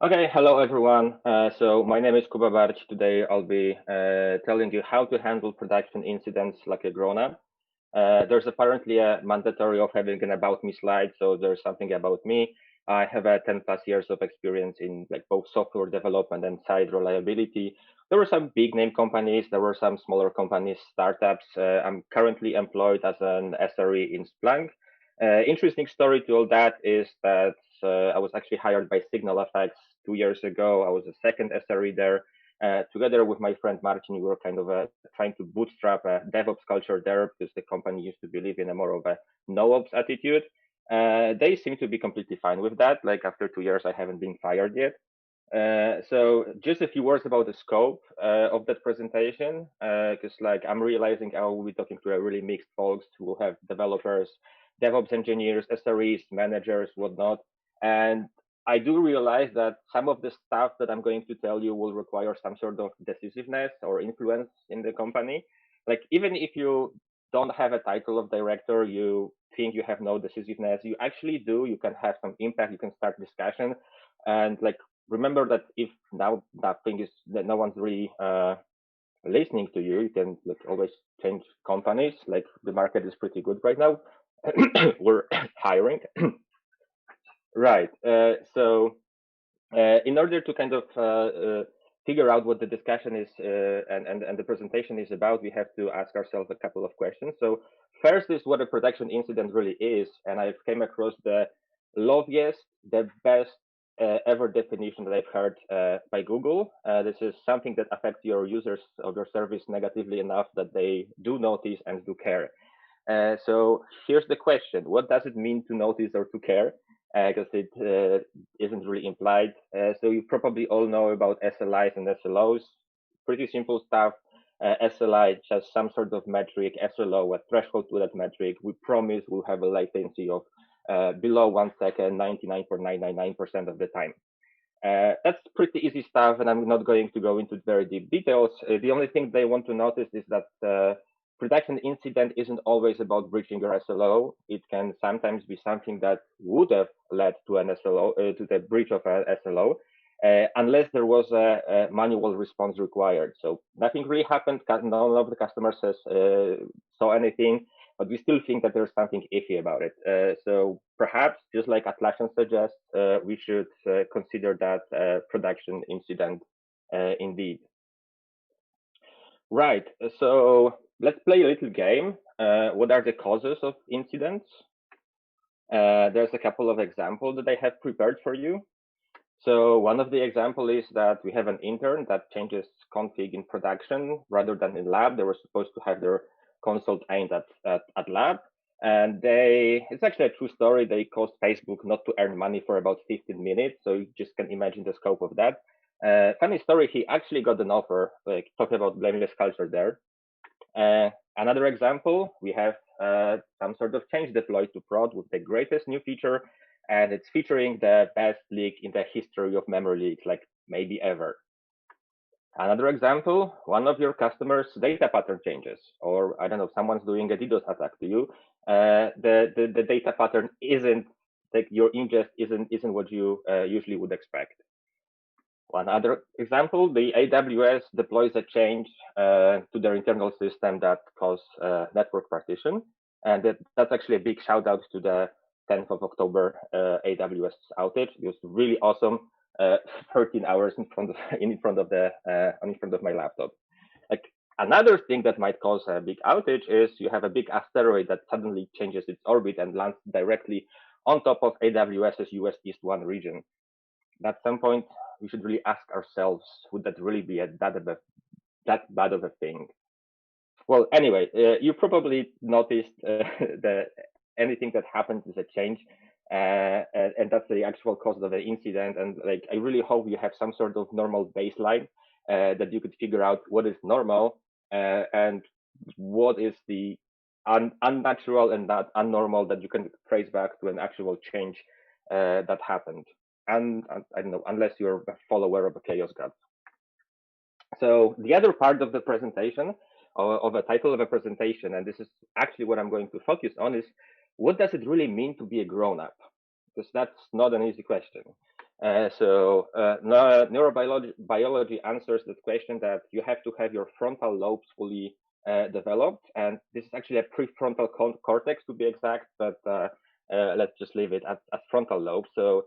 Okay, hello everyone. So my name is Kuba Barć. Today I'll be telling you how to handle production incidents like a grown-up. There's apparently a mandatory of having an about me slide, so there's something about me. I have 10 plus years of experience in like both software development and site reliability. There were some big name companies, there were some smaller companies, startups. I'm currently employed as an SRE in Splunk. Interesting story to all that is that I was actually hired by Signal Effects 2 years ago. I was a second SRE there. Together with my friend Martin, we were kind of trying to bootstrap a DevOps culture there because the company used to believe in a more of a no-ops attitude. They seem to be completely fine with that. Like after 2 years, I haven't been fired yet. So just a few words about the scope of that presentation, because like I'm realizing I will be talking to a really mixed folks who will have developers, DevOps engineers, SREs, managers, whatnot. And I do realize that some of the stuff that I'm going to tell you will require some sort of decisiveness or influence in the company. Like even if you don't have a title of director, you think you have no decisiveness, you actually do. You can have some impact. You can start discussion, and like remember that if now that thing is that no one's really listening to you, you can like always change companies. Like the market is pretty good right now. We're hiring. Right. In order to kind of figure out what the discussion is and the presentation is about, we have to ask ourselves a couple of questions. So first is what a production incident really is, and I've came across the loveliest, the best ever definition that I've heard by Google. This is something that affects your users of your service negatively enough that they do notice and do care. So here's the question: what does it mean to notice or to care? Because it isn't really implied. So you probably all know about SLIs and SLOs. Pretty simple stuff. SLI just some sort of metric, SLO a threshold to that metric. We promise we'll have a latency of below 1 second, 99.999% of the time. That's pretty easy stuff, and I'm not going to go into very deep details. The only thing they want to notice is that production incident isn't always about breaching your SLO. It can sometimes be something that would have led to an SLO, to the breach of an SLO, unless there was a manual response required. So nothing really happened. None of the customers saw anything, but we still think that there's something iffy about it. So perhaps, just like Atlassian suggests, we should consider that production incident indeed. Right. So let's play a little game. What are the causes of incidents? There's a couple of examples that I have prepared for you. So one of the example is that we have an intern that changes config in production rather than in lab. They were supposed to have their console aimed at lab. And it's actually a true story. They caused Facebook not to earn money for about 15 minutes. So you just can imagine the scope of that. Funny story, he actually got an offer, like talking about blameless culture there. Another example, we have some sort of change deployed to prod with the greatest new feature, and it's featuring the best leak in the history of memory leaks, like maybe ever. Another example, one of your customers' data pattern changes, or I don't know, someone's doing a DDoS attack to you. The data pattern isn't like your ingest isn't what you usually would expect. One other example, the AWS deploys a change to their internal system that causes network partition. And that's actually a big shout out to the 10th of October AWS outage. It was really awesome. 13 hours in front of my laptop. Like another thing that might cause a big outage is you have a big asteroid that suddenly changes its orbit and lands directly on top of AWS's US East 1 region. At some point, we should really ask ourselves, would that really be that bad of a thing? Well, anyway, you probably noticed that anything that happens is a change, and that's the actual cause of the incident. And like, I really hope you have some sort of normal baseline that you could figure out what is normal and what is the unnatural and not unnormal that you can trace back to an actual change that happened. And I don't know, unless you're a follower of a chaos god. So the other part of the presentation, of a title of a presentation, and this is actually what I'm going to focus on, is what does it really mean to be a grown-up? Because that's not an easy question. Neurobiology answers that question that you have to have your frontal lobes fully developed, and this is actually a prefrontal cortex to be exact, but let's just leave it at frontal lobe. So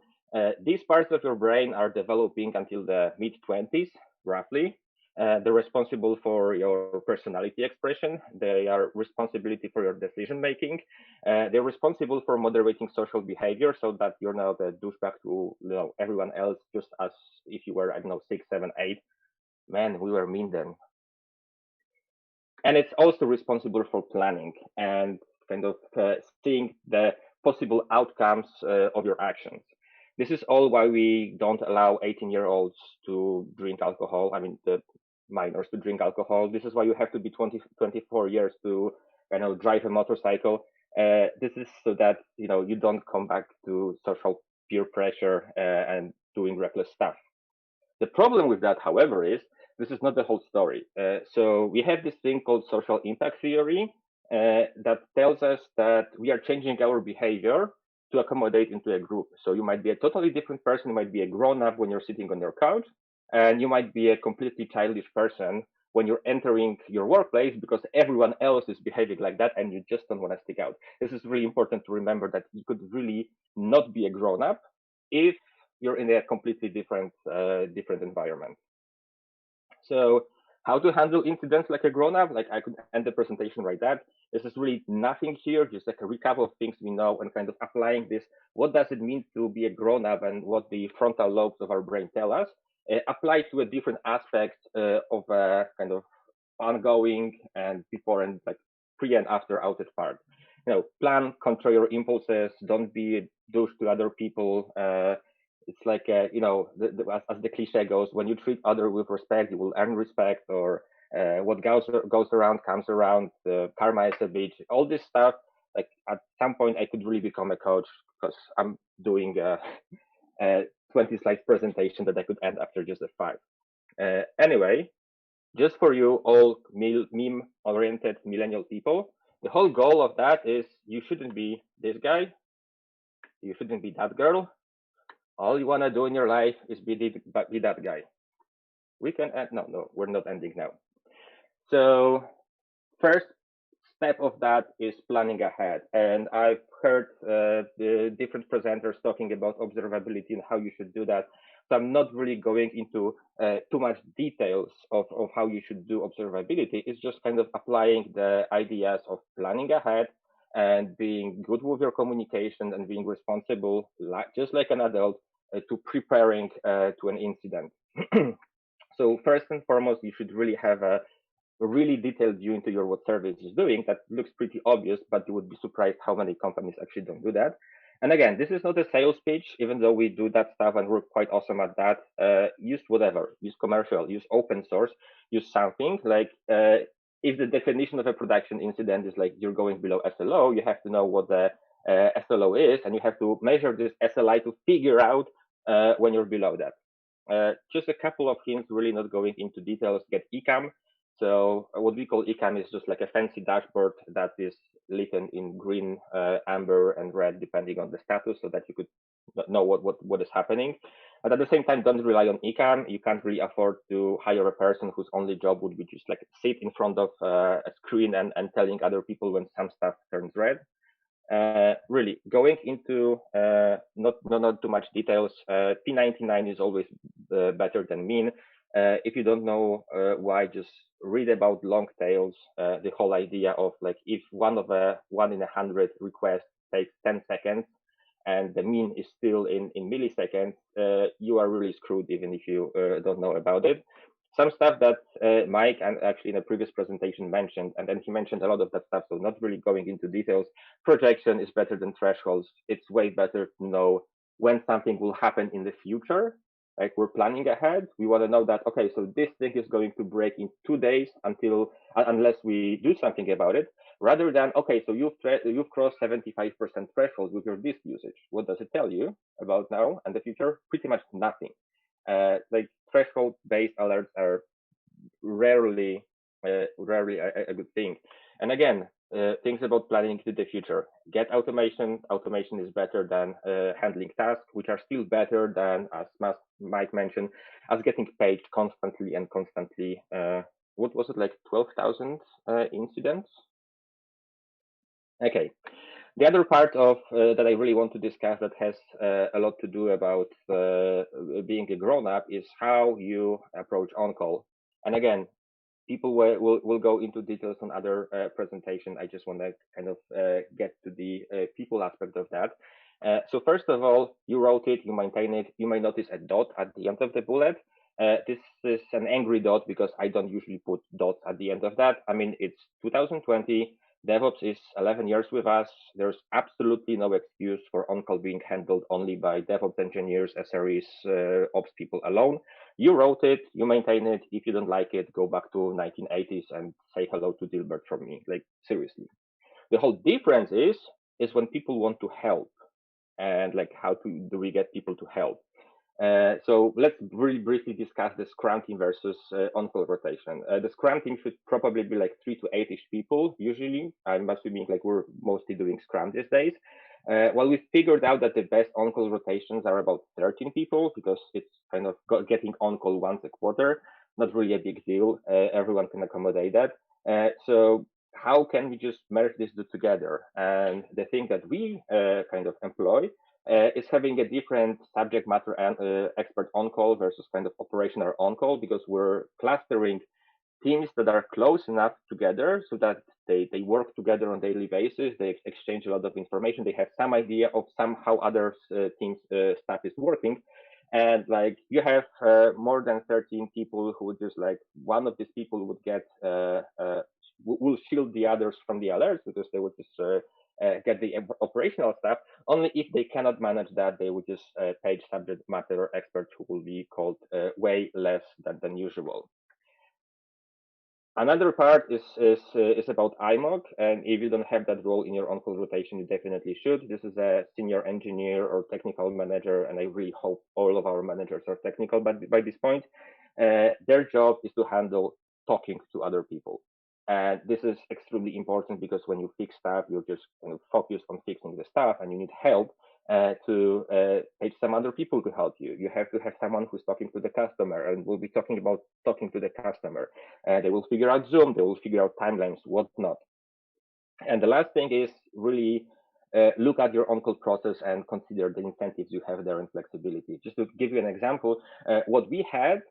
these parts of your brain are developing until the mid-20s, roughly. They're responsible for your personality expression. They are responsibility for your decision making. They're responsible for moderating social behavior, so that you're not a douchebag to everyone else, just as if you were, I don't know, 6, 7, 8. Man, we were mean then. And it's also responsible for planning and kind of seeing the possible outcomes of your actions. This is all why we don't allow 18-year-olds to drink alcohol. I mean, the minors to drink alcohol. This is why you have to be 24 years to drive a motorcycle. This is so that you don't come back to social peer pressure and doing reckless stuff. The problem with that, however, is this is not the whole story. So we have this thing called social impact theory that tells us that we are changing our behavior to accommodate into a group. So you might be a totally different person. You might be a grown-up when you're sitting on your couch, and you might be a completely childish person when you're entering your workplace because everyone else is behaving like that and you just don't want to stick out. This is really important to remember, that you could really not be a grown-up if you're in a completely different environment. So how to handle incidents like a grown-up? Like, I could end the presentation right that. This is really nothing here, just like a recap of things we know and kind of applying this. What does it mean to be a grown-up and what the frontal lobes of our brain tell us? Apply to a different aspect of a kind of ongoing and before and like pre and after outage part. Plan, control your impulses, don't be a douche to other people. It's like as the cliche goes, when you treat others with respect, you will earn respect, or what goes around comes around. Karma is a bitch. All this stuff. Like, at some point, I could really become a coach because I'm doing a 20 slides presentation that I could end after just a 5. Anyway, just for you all meme oriented millennial people, the whole goal of that is you shouldn't be this guy, you shouldn't be that girl. All you want to do in your life is be that guy. We can end. No, we're not ending now. So first step of that is planning ahead. And I've heard the different presenters talking about observability and how you should do that. So I'm not really going into too much details of how you should do observability. It's just kind of applying the ideas of planning ahead and being good with your communication and being responsible, just like an adult, to preparing to an incident. So first and foremost, you should really have a really detailed view into what service is doing. That looks pretty obvious, but you would be surprised how many companies actually don't do that. And again, this is not a sales pitch, even though we do that stuff and we're quite awesome at that. Use whatever, use commercial, use open source, use something like if the definition of a production incident is like you're going below SLO, you have to know what the SLO is, and you have to measure this SLI to figure out when you're below that. Just a couple of hints, really not going into details. Get ECAM. So what we call ECAM is just like a fancy dashboard that is lit in green, amber, and red, depending on the status, so that you could know what is happening. But at the same time, don't rely on ECAM. You can't really afford to hire a person whose only job would be just like sit in front of a screen and telling other people when some stuff turns red. Really going into not too much details. P99 is always better than mean. If you don't know why, just read about long tails. The whole idea of like if one in 100 requests takes 10 seconds and the mean is still in milliseconds, you are really screwed even if you don't know about it. Some stuff that Mike and actually in a previous presentation mentioned, and then he mentioned a lot of that stuff, so not really going into details. Projection is better than thresholds. It's way better to know when something will happen in the future. Like, we're planning ahead. We want to know that, okay, so this thing is going to break in 2 days unless we do something about it, rather than, okay, so you've crossed 75% threshold with your disk usage. What does it tell you about now and the future? Pretty much nothing. Like, threshold-based alerts are rarely a good thing. And again, things about planning to the future. Get automation. Automation is better than handling tasks, which are still better than, as Mike mentioned, as getting paid constantly and constantly. What was it, like 12,000 incidents? Okay. The other part of that I really want to discuss that has a lot to do about being a grown-up is how you approach on-call. And again, people will go into details on other presentation. I just want to kind of get to the people aspect of that. So first of all, you wrote it, you maintain it. You may notice a dot at the end of the bullet. This is an angry dot because I don't usually put dots at the end of that. I mean, it's 2020. DevOps is 11 years with us. There's absolutely no excuse for on-call being handled only by DevOps engineers, SREs, ops people alone. You wrote it, you maintain it. If you don't like it, go back to 1980s and say hello to Dilbert from me. Like, seriously. The whole difference is when people want to help, and like, how do we get people to help? So let's really briefly discuss the Scrum team versus on-call rotation. The Scrum team should probably be like 3 to 8-ish people, usually. I'm assuming like we're mostly doing Scrum these days. Well, we figured out that the best on-call rotations are about 13 people because it's kind of getting on-call once a quarter. Not really a big deal. Everyone can accommodate that. So how can we just merge these two together? And the thing that we kind of employ is having a different subject matter expert on call versus kind of operational on call, because we're clustering teams that are close enough together so that they work together on a daily basis. They exchange a lot of information. They have some idea of how other teams stuff is working. And like, you have more than 13 people who would just like, one of these people would get will shield the others from the alerts because they would just get the operational stuff. Only if they cannot manage that, they would just page subject matter expert who will be called way less than usual. Another part is about IMOC, and if you don't have that role in your on-call rotation, you definitely should. This is a senior engineer or technical manager, and I really hope all of our managers are technical by this point. Their job is to handle talking to other people. And this is extremely important because when you fix stuff, you're just kind of focused on fixing the stuff, and you need help to page some other people to help you. You have to have someone who's talking to the customer, and we'll be talking about talking to the customer. They will figure out Zoom, they will figure out timelines, whatnot. And the last thing is really look at your on-call process and consider the incentives you have there and flexibility. Just to give you an example, what we had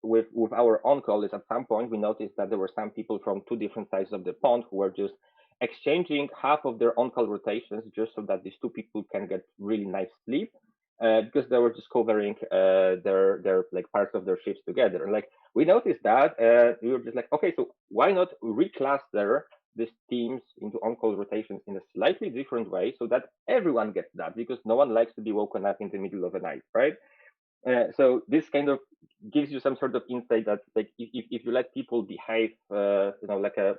with our on-call is at some point we noticed that there were some people from two different sides of the pond who were just exchanging half of their on-call rotations just so that these two people can get really nice sleep because they were just covering their like parts of their shifts together. And like, we noticed that we were just like, okay, so why not recluster these teams into on-call rotations in a slightly different way so that everyone gets that, because no one likes to be woken up in the middle of the night, right? So this kind of gives you some sort of insight that like, if you let people behave like a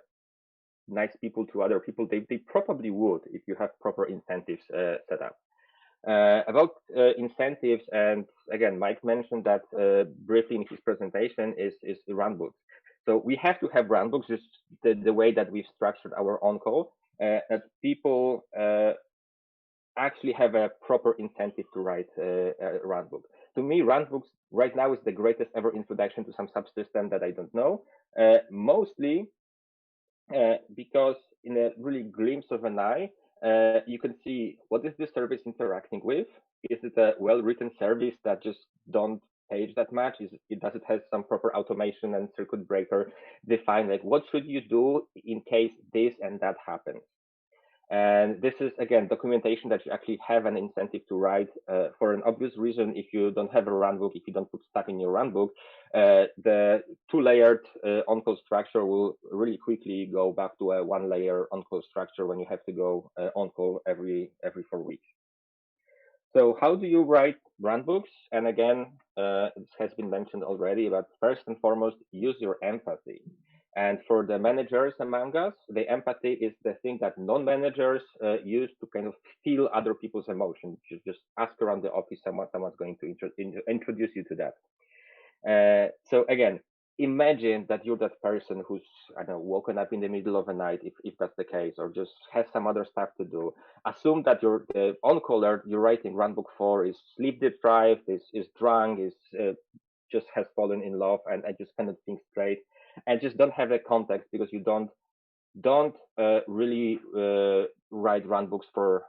nice people to other people, they probably would if you have proper incentives set up. About incentives, and again, Mike mentioned that briefly in his presentation, is the runbooks. So we have to have runbooks, just the way that we've structured our on-call, that people actually have a proper incentive to write a runbook. To me, runbooks right now is the greatest ever introduction to some subsystem that I don't know, mostly because in a really glimpse of an eye, you can see what is this service interacting with. Is it a well-written service that just don't page that much? Does it have some proper automation and circuit breaker defined? Like, what should you do in case this and that happens? And this is, again, documentation that you actually have an incentive to write for an obvious reason. If you don't have a runbook, if you don't put stuff in your runbook, the two-layered on-call structure will really quickly go back to a one-layer on-call structure when you have to go on-call every 4 weeks. So how do you write runbooks? And again, this has been mentioned already, but first and foremost, use your empathy. And for the managers among us, the empathy is the thing that non-managers use to kind of feel other people's emotions. Just ask around the office, someone's going to introduce you to that. So again, imagine that you're that person who's, I don't know, woken up in the middle of the night, if that's the case, or just has some other stuff to do. Assume that the on-caller you're writing runbook for is sleep deprived, is drunk, is just has fallen in love, and I just cannot think straight, and just don't have a context because you don't really write runbooks for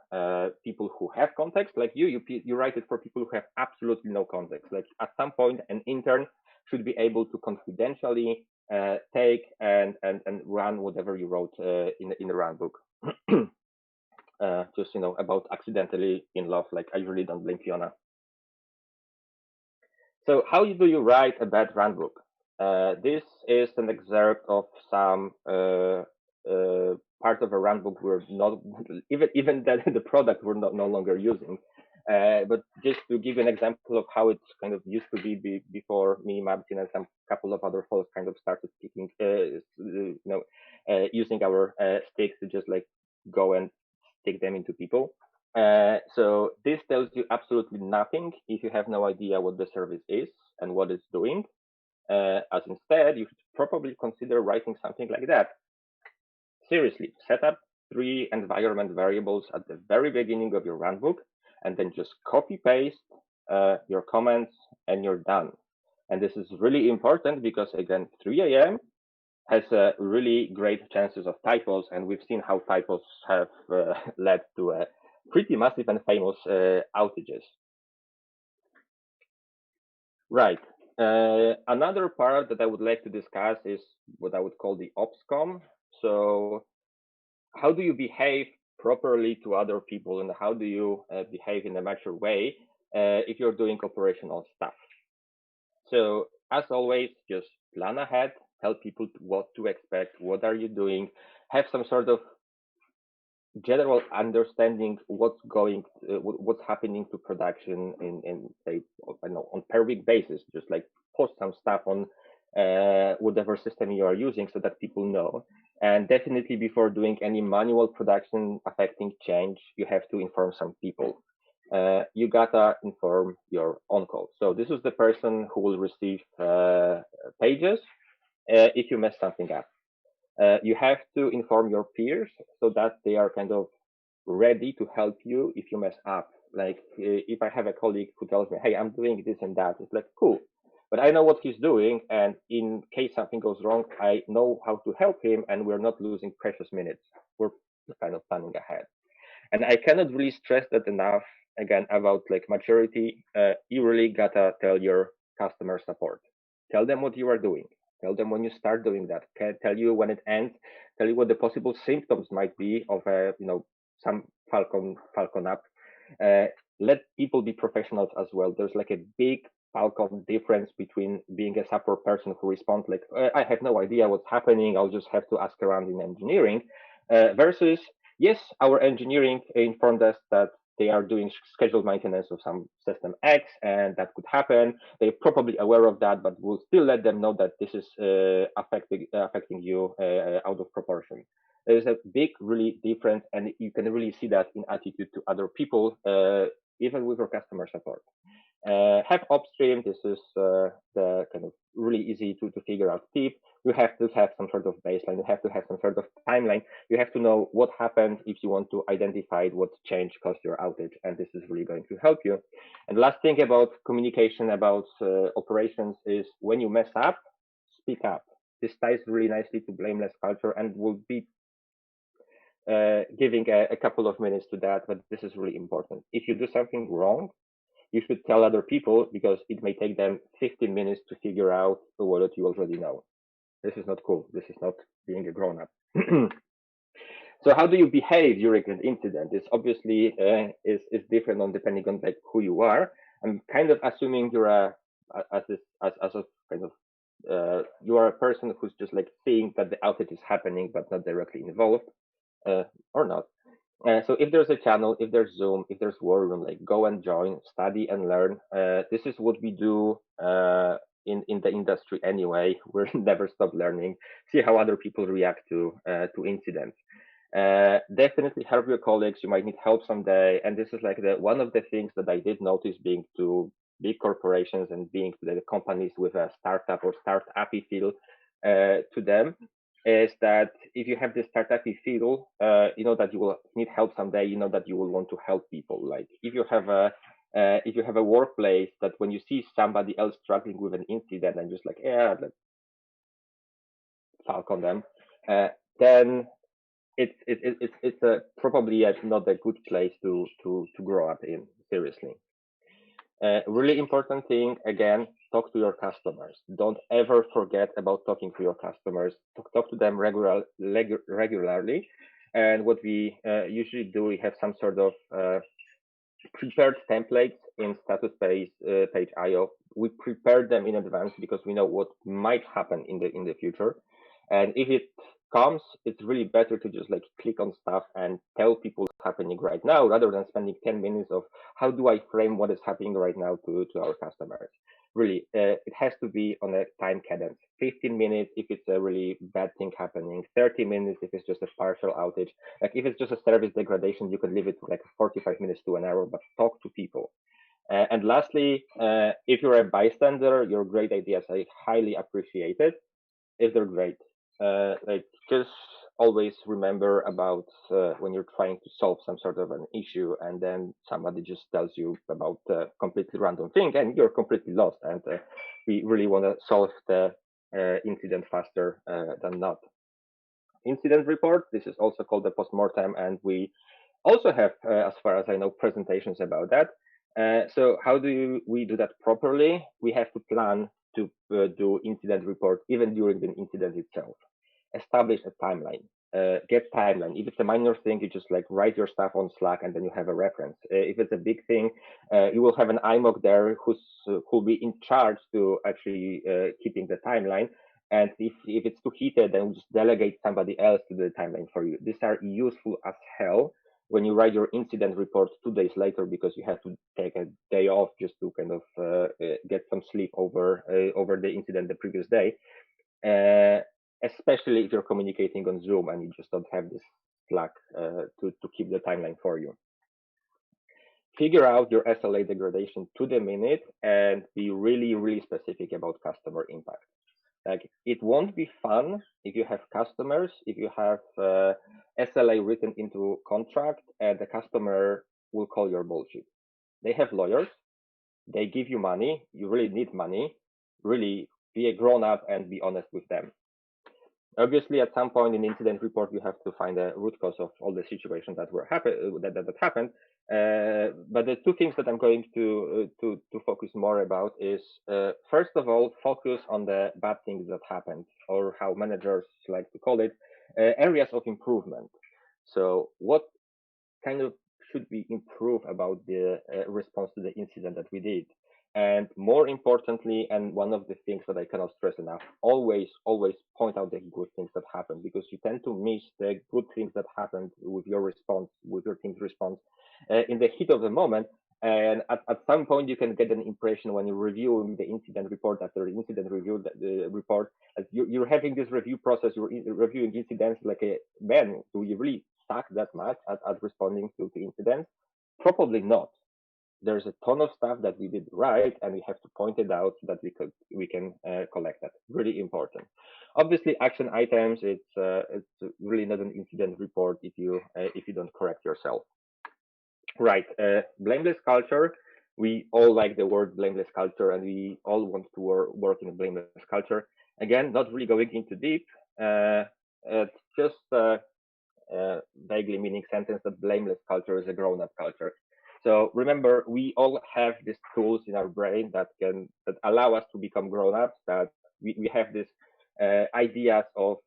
people who have context. Like you write it for people who have absolutely no context. Like at some point, an intern should be able to confidentially take and run whatever you wrote in the runbook. Just about accidentally in love. Like I really don't blame Fiona. So how do you write a bad runbook? This is an excerpt of some part of a runbook we're not even that the product we're no longer using. But just to give you an example of how it kind of used to be before me, Martin, and some couple of other folks kind of started speaking, using our sticks to just like go and stick them into people. So this tells you absolutely nothing if you have no idea what the service is and what it's doing. As instead, you should probably consider writing something like that. Seriously, set up 3 environment variables at the very beginning of your runbook, and then just copy paste your comments, and you're done. And this is really important because, again, 3 a.m. has really great chances of typos, and we've seen how typos have led to pretty massive and famous outages. Right. Another part that I would like to discuss is what I would call the OpsCom. So how do you behave properly to other people, and how do you behave in a mature way if you're doing operational stuff? So as always, just plan ahead, tell people what to expect, what are you doing, have some sort of general understanding what's happening to production in say, I don't know, on per week basis. Just like post some stuff on whatever system you are using so that people know. And definitely before doing any manual production affecting change, you have to inform some people. You gotta inform your on-call. So this is the person who will receive pages if you mess something up. You have to inform your peers so that they are kind of ready to help you if you mess up. Like if I have a colleague who tells me, hey, I'm doing this and that, it's like, cool. But I know what he's doing, and in case something goes wrong, I know how to help him, and we're not losing precious minutes. We're kind of planning ahead. And I cannot really stress that enough, again, about like maturity. You really gotta tell your customer support. Tell them what you are doing. Tell them when you start doing that. Tell you when it ends. Tell you what the possible symptoms might be of some Falcon app. Let people be professionals as well. There's like a big Falcon difference between being a support person who responds like, I have no idea what's happening, I'll just have to ask around in engineering, versus, yes, our engineering informed us that they are doing scheduled maintenance of some system X, and that could happen. They're probably aware of that, but we'll still let them know that this is affecting you out of proportion. There's a big, really difference, and you can really see that in attitude to other people, even with your customer support. Have upstream. This is the kind of really easy to figure out tip. You have to have some sort of baseline. You have to have some sort of timeline. You have to know what happened if you want to identify what change caused your outage, and this is really going to help you. And last thing about communication about operations is when you mess up, speak up. This ties really nicely to blameless culture, and we'll be giving a couple of minutes to that, but this is really important. If you do something wrong, you should tell other people because it may take them 15 minutes to figure out what you already know. This is not cool. This is not being a grown up. So how do you behave during an incident? It's obviously is different on depending on like who you are. I'm kind of assuming you're a kind of you are a person who's just like seeing that the outage is happening but not directly involved, or not. So if there's a channel, if there's Zoom, if there's War Room, like go and join, study and learn. This is what we do in the industry anyway. We're never stop learning. See how other people react to incidents. Definitely help your colleagues. You might need help someday. And this is like one of the things that I did notice being to big corporations and being the companies with a startup or startup-y feel to them, is that if you have this startup-y feel, you know that you will need help someday. You know that you will want to help people. Like if you have a workplace that when you see somebody else struggling with an incident and just like, yeah, let's talk on them, then it's probably not a good place to grow up in, seriously. Really important thing, again, talk to your customers. Don't ever forget about talking to your customers. Talk to them regularly. And what we usually do, we have some sort of prepared templates in status page IO. We prepare them in advance because we know what might happen in the future. And if it comes, it's really better to just like click on stuff and tell people what's happening right now rather than spending 10 minutes of how do I frame what is happening right now to our customers. Really, it has to be on a time cadence. 15 minutes if it's a really bad thing happening, 30 minutes if it's just a partial outage. Like if it's just a service degradation, you can leave it to like 45 minutes to an hour, but talk to people. And lastly, if you're a bystander, your great ideas are highly appreciated if they're great. Like just always remember about when you're trying to solve some sort of an issue and then somebody just tells you about a completely random thing and you're completely lost. And we really want to solve the incident faster than not. Incident report, this is also called the postmortem, and we also have, as far as I know, presentations about that. So how do we do that properly? We have to plan to do incident report even during the incident itself. Establish a timeline. Get timeline. If it's a minor thing, you just like write your stuff on Slack and then you have a reference. If it's a big thing, you will have an IMOC there who'll be in charge to actually keeping the timeline. And if it's too heated, then just delegate somebody else to do the timeline for you. These are useful as hell when you write your incident report 2 days later because you have to take a day off just to kind of get some sleep over the incident the previous day. Especially if you're communicating on Zoom and you just don't have this Slack to keep the timeline for you. Figure out your SLA degradation to the minute and be really, really specific about customer impact. Like it won't be fun if you have customers, if you have SLA written into contract and the customer will call your bullshit. They have lawyers, they give you money, you really need money, really be a grown up and be honest with them. Obviously, at some point in incident report, you have to find a root cause of all the situations that happened. But the two things that I'm going to focus more about is first of all, focus on the bad things that happened, or how managers like to call it, areas of improvement. So, what kind of should we improve about the response to the incident that we did? And more importantly, and one of the things that I cannot stress enough, always point out the good things that happen, because you tend to miss the good things that happened with your response, with your team's response in the heat of the moment. And at some point, you can get an impression when you're reviewing the incident report after the incident review report. You're having this review process, you're reviewing incidents like, man, do you really suck that much at responding to incidents? Probably not. There's a ton of stuff that we did right, and we have to point it out so that we can collect that. Really important. Obviously, action items. It's really not an incident report if you don't correct yourself. Right. Blameless culture. We all like the word blameless culture, and we all want to work in a blameless culture. Again, not really going into deep. It's just vaguely meaning sentence that blameless culture is a grown-up culture. So remember, we all have these tools in our brain that allow us to become grown-ups. That we have these ideas of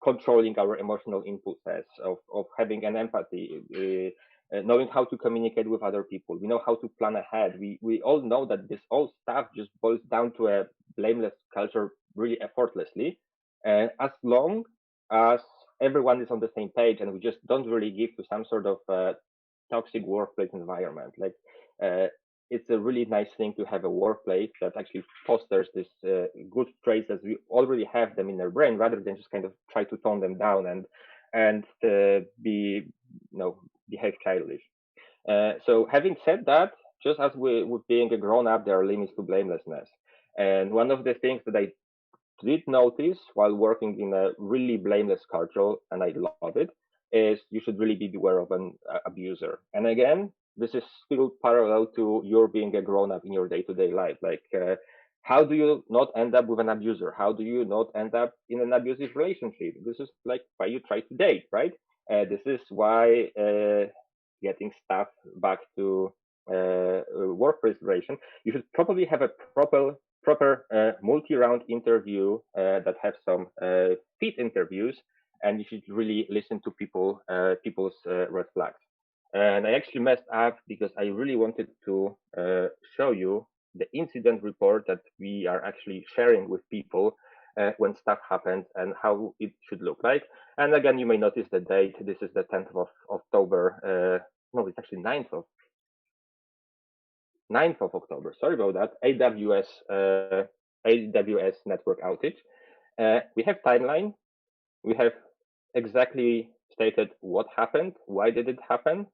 controlling our emotional impulses, of having an empathy, knowing how to communicate with other people. We know how to plan ahead. We all know that this all stuff just boils down to a blameless culture really effortlessly, as long as everyone is on the same page and we just don't really give to some sort of toxic workplace environment. Like it's a really nice thing to have a workplace that actually fosters this good traits as we already have them in our brain, rather than just kind of try to tone them down and behave childish. So having said that, just as with being a grown-up, there are limits to blamelessness. And one of the things that I did notice while working in a really blameless culture, and I love it, is you should really be beware of an abuser. And again, this is still parallel to your being a grown-up in your day-to-day life. Like, how do you not end up with an abuser? How do you not end up in an abusive relationship? This is like why you try to date, right? This is why getting staff back to work preservation, you should probably have a proper multi-round interview that have some fit interviews, and you should really listen to people's red flags. And I actually messed up because I really wanted to show you the incident report that we are actually sharing with people when stuff happens and how it should look like. And again, you may notice the date. This is the 10th of October. No, it's actually 9th of October. Sorry about that. AWS network outage. We have timeline. We have exactly stated what happened. Why did it happen?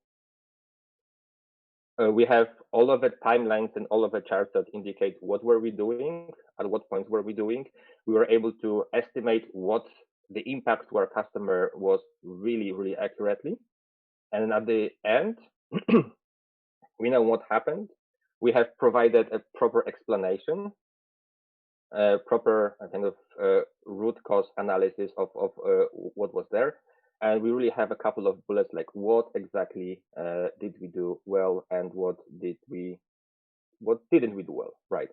We have all of the timelines and all of the charts that indicate what were we doing, at what points were we doing. We were able to estimate what the impact to our customer was really, really accurately. And at the end, we know what happened. We have provided a proper explanation, proper kind of root cause analysis of what was there. And we really have a couple of bullets like what exactly did we do well and what didn't we do well, right?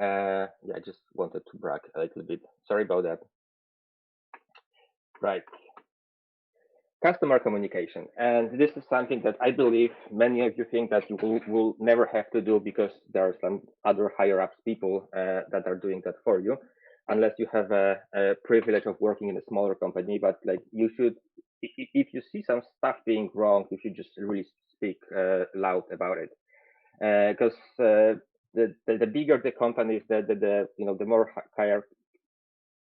Yeah, I just wanted to brag a little bit. Sorry about that. Right. Customer communication. And this is something that I believe many of you think that you will never have to do because there are some other higher ups people that are doing that for you, unless you have a privilege of working in a smaller company. But like you should, if you see some stuff being wrong, you should just really speak loud about it. Because the bigger the company is, the more higher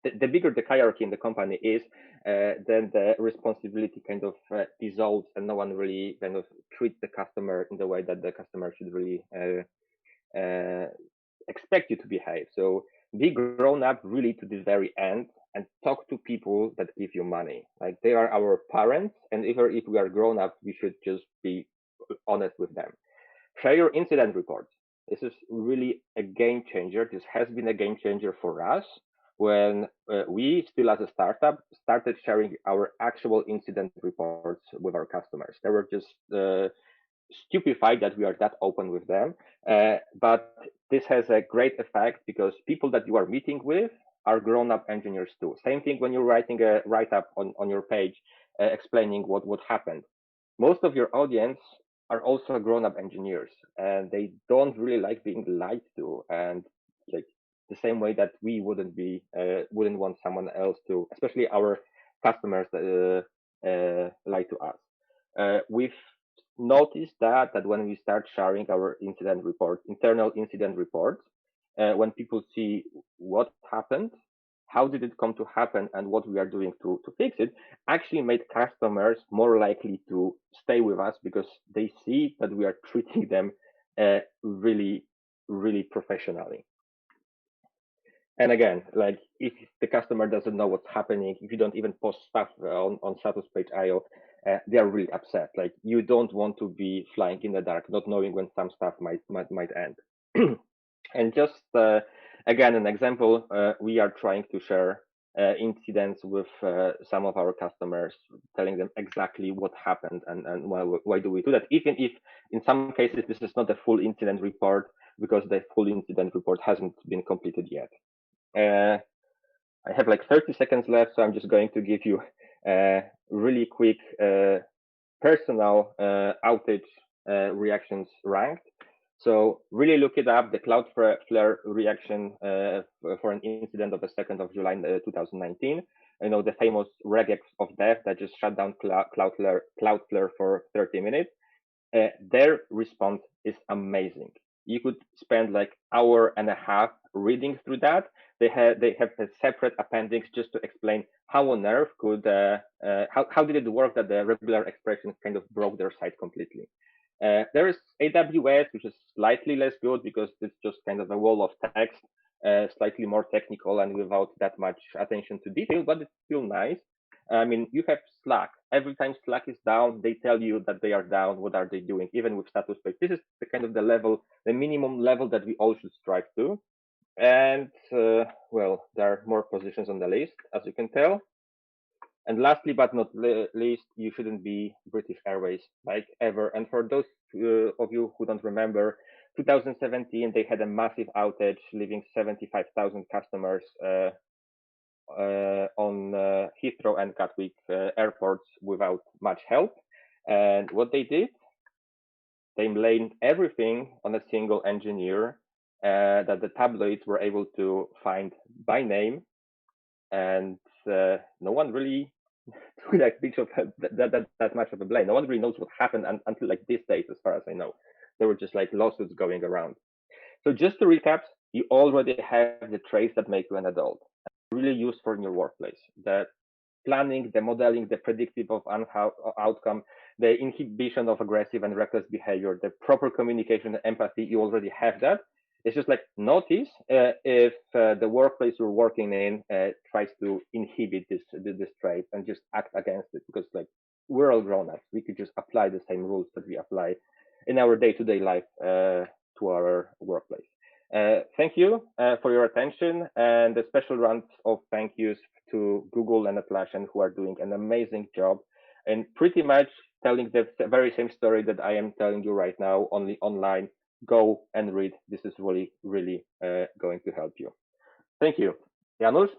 the bigger the hierarchy in the company is, then the responsibility kind of dissolves, and no one really kind of treats the customer in the way that the customer should really expect you to behave. So be grown up really to the very end and talk to people that give you money. Like they are our parents, and if we are grown up, we should just be honest with them. Share your incident reports. This is really a game changer. This has been a game changer for us when we, still as a startup, started sharing our actual incident reports with our customers. They were just stupefied that we are that open with them. But this has a great effect because people that you are meeting with are grown-up engineers too. Same thing when you're writing a write-up on your page explaining what happened. Most of your audience are also grown-up engineers, and they don't really like being lied to. And like the same way that we wouldn't want someone else to, especially our customers, lie to us. We've noticed that when we start sharing our incident reports, internal incident reports, when people see what happened, how did it come to happen, and what we are doing to fix it, actually made customers more likely to stay with us because they see that we are treating them really, really professionally. And again, like if the customer doesn't know what's happening, if you don't even post stuff on status page IO, they are really upset. Like you don't want to be flying in the dark, not knowing when some stuff might end. And just again, an example, we are trying to share incidents with some of our customers, telling them exactly what happened and why do we do that, even if in some cases this is not a full incident report because the full incident report hasn't been completed yet. I have like 30 seconds left, so I'm just going to give you a really quick personal outage reactions ranked. So really look it up, the Cloudflare reaction for an incident of the 2nd of July 2019. The famous regex of death that just shut down Cloudflare for 30 minutes. Their response is amazing. You could spend like hour and a half reading through that. They have a separate appendix just to explain how on earth could how did it work that the regular expression kind of broke their site completely. There is AWS, which is slightly less good because it's just kind of a wall of text, slightly more technical and without that much attention to detail, but it's still nice. I mean, you have Slack. Every time Slack is down, they tell you that they are down. What are they doing? Even with status page. This is the kind of the level, the minimum level that we all should strive to. And well, there are more positions on the list, as you can tell. And lastly, but not least, you shouldn't be British Airways, like ever. And for those of you who don't remember, 2017, they had a massive outage, leaving 75,000 customers on Heathrow and Gatwick airports without much help. And what they did, they blamed everything on a single engineer that the tabloids were able to find by name. And no one really took that much of a blame. No one really knows what happened until like these days, as far as I know. There were just like lawsuits going around. So just to recap, you already have the traits that make you an adult, really useful in your workplace. The planning, the modeling, the predictive of outcome, the inhibition of aggressive and reckless behavior, the proper communication, and empathy, you already have that. It's just like notice if the workplace you're working in tries to inhibit this trait and just act against it, because like we're all grown-ups. We could just apply the same rules that we apply in our day-to-day life to our workplace. Thank you for your attention, and a special round of thank yous to Google and Atlassian, who are doing an amazing job and pretty much telling the very same story that I am telling you right now, only online. Go and read. This is really, really going to help you. Thank you. Janusz?